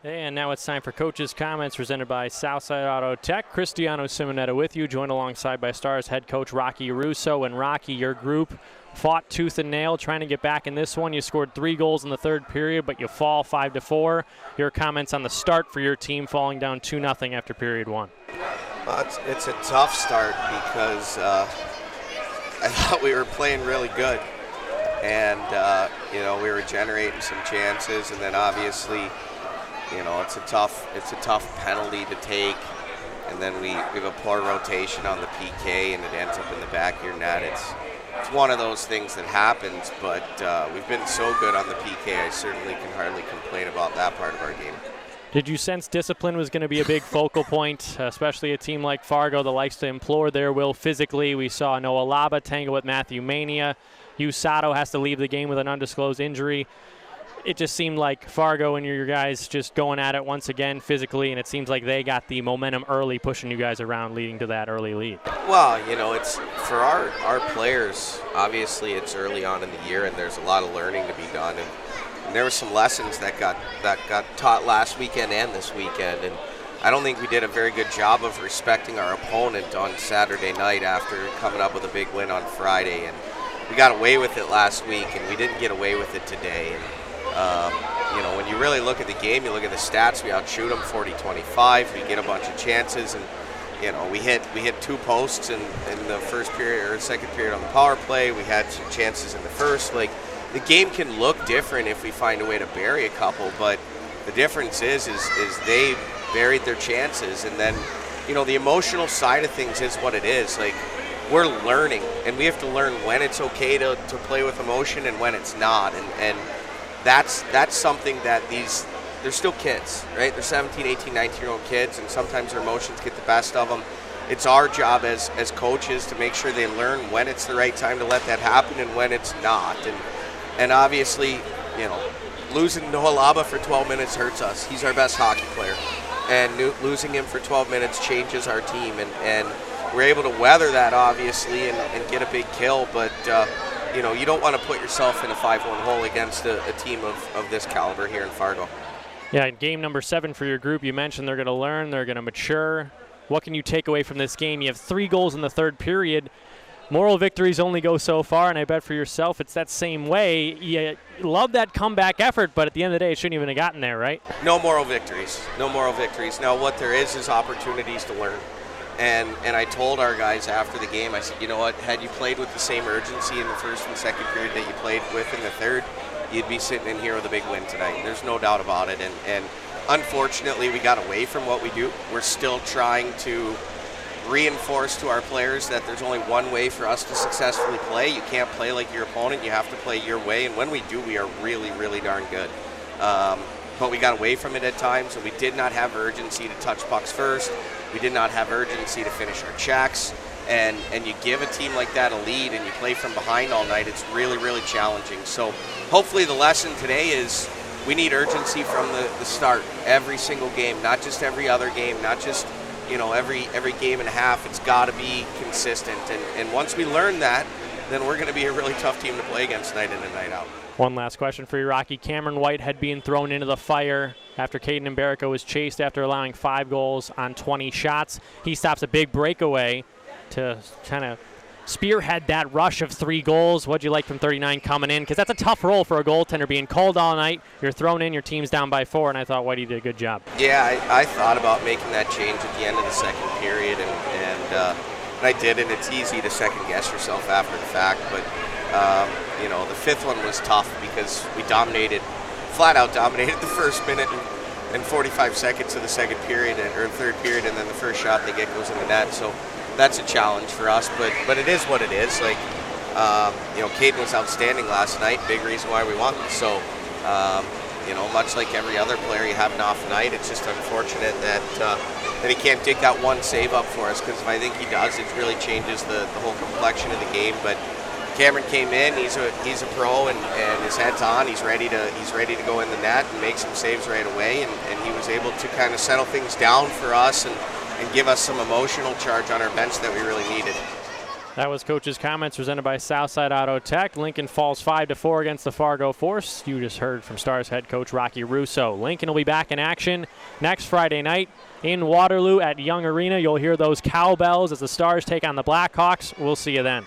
And now it's time for Coach's Comments presented by Southside Auto Tech. Cristiano Simonetta with you, joined alongside by Stars head coach Rocky Russo. And Rocky, your group fought tooth and nail trying to get back in this one. You scored 3 goals in the third period, but you fall 5-4. Your comments on the start for your team falling down 2-0 after period 1. It's a tough start because I thought we were playing really good. And, we were generating some chances, and then obviously – it's a tough penalty to take, and then we have a poor rotation on the PK, and it ends up in the back of your net. It's one of those things that happens, but we've been so good on the PK, I certainly can hardly complain about that part of our game. Did you sense discipline was going to be a big focal point, especially a team like Fargo that likes to implore their will physically? We saw Noah Laba tangle with Matthew Mania. USATO has to leave the game with an undisclosed injury. It just seemed like Fargo and your guys just going at it once again physically, and it seems like they got the momentum early, pushing you guys around, leading to that early lead. Well, it's for our players, obviously it's early on in the year, and there's a lot of learning to be done. And there were some lessons that got taught last weekend and this weekend, and I don't think we did a very good job of respecting our opponent on Saturday night after coming up with a big win on Friday. And we got away with it last week, and we didn't get away with it today. And when you really look at the game, you look at the stats, we outshoot them 40-25. We get a bunch of chances, and we hit 2 posts in the first period or second period on the power play. We had some chances in the first. Like, the game can look different if we find a way to bury a couple, but the difference is they buried their chances, and then the emotional side of things is what it is. Like, we're learning, and we have to learn when it's okay to play with emotion and when it's not, and that's something that they're still kids, right? They're 17, 18, 19-year-old kids, and sometimes their emotions get the best of them. It's our job as coaches to make sure they learn when it's the right time to let that happen and when it's not. And obviously, losing Noah Laba for 12 minutes hurts us. He's our best hockey player. And losing him for 12 minutes changes our team. And we're able to weather that, obviously, and get a big kill, but you don't want to put yourself in a 5-1 hole against a team of this caliber here in Fargo. Yeah, game number 7 for your group. You mentioned they're going to learn, they're going to mature. What can you take away from this game? You have 3 goals in the third period. Moral victories only go so far, and I bet for yourself it's that same way. You love that comeback effort, but at the end of the day, it shouldn't even have gotten there, right? No moral victories. No moral victories. Now, what there is opportunities to learn. And I told our guys after the game, I said, you know what, had you played with the same urgency in the first and second period that you played with in the third, you'd be sitting in here with a big win tonight. There's no doubt about it. And unfortunately, we got away from what we do. We're still trying to reinforce to our players that there's only one way for us to successfully play. You can't play like your opponent. You have to play your way. And when we do, we are really, really darn good. But we got away from it at times, and we did not have urgency to touch pucks first. We did not have urgency to finish our checks. And you give a team like that a lead and you play from behind all night, it's really, really challenging. So hopefully the lesson today is we need urgency from the start, every single game, not just every other game, not just every game and a half. It's got to be consistent. And once we learn that, then we're going to be a really tough team to play against night in and night out. One last question for you, Rocky. Cameron Whitehead being thrown into the fire after Caden Mbarico was chased after allowing 5 goals on 20 shots. He stops a big breakaway to kind of spearhead that rush of 3 goals. What'd you like from 39 coming in? Because that's a tough role for a goaltender, being cold all night. You're thrown in, your team's down by 4, and I thought Whitey did a good job. Yeah, I thought about making that change at the end of the second period, and I did, and it's easy to second-guess yourself after the fact, but the 5th one was tough because we flat-out dominated the first minute and 45 seconds of the second period, or third period, and then the first shot they get goes in the net, so that's a challenge for us, but it is what it is. Like, Caden was outstanding last night, big reason why we won. So, much like every other player, you have an off night. It's just unfortunate that he can't dig that one save up for us, because if I think he does, it really changes the whole complexion of the game. But Cameron came in, he's a pro, and his head's on. He's ready to go in the net and make some saves right away, and he was able to kind of settle things down for us and give us some emotional charge on our bench that we really needed. That was Coach's comments presented by Southside Auto Tech. Lincoln falls 5-4 against the Fargo Force. You just heard from Stars head coach Rocky Russo. Lincoln will be back in action next Friday night in Waterloo at Young Arena. You'll hear those cowbells as the Stars take on the Blackhawks. We'll see you then.